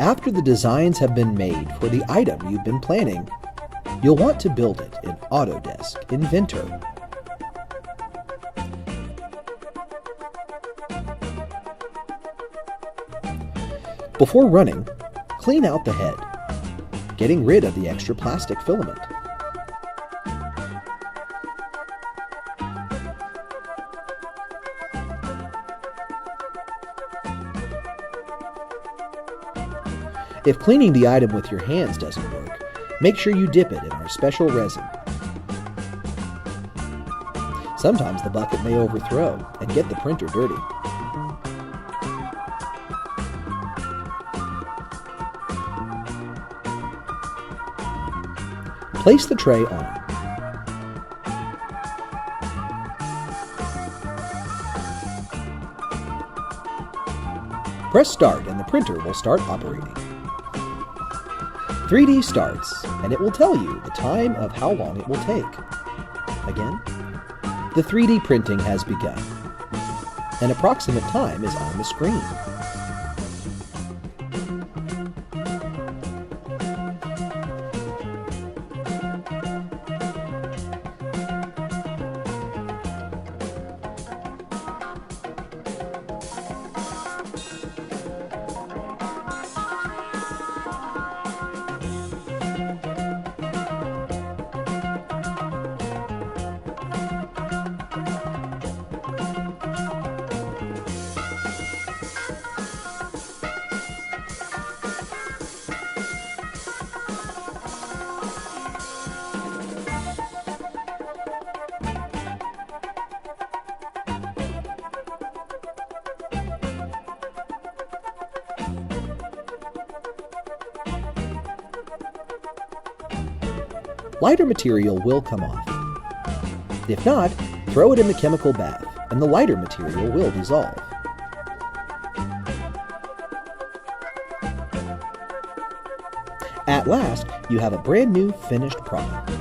After the designs have been made for the item you've been planning, you'll want to build it in Autodesk Inventor. Before running, clean out the head, getting rid of the extra plastic filament. If cleaning the item with your hands doesn't work, make sure you dip it in our special resin. Sometimes the bucket may overthrow and get the printer dirty. Place the tray on. Press start and the printer will start operating. 3D starts, and it will tell you the time of how long it will take. Again, the 3D printing has begun. An approximate time is on the screen. Lighter material will come off. If not, throw it in the chemical bath, and the lighter material will dissolve. At last, you have a brand new finished product.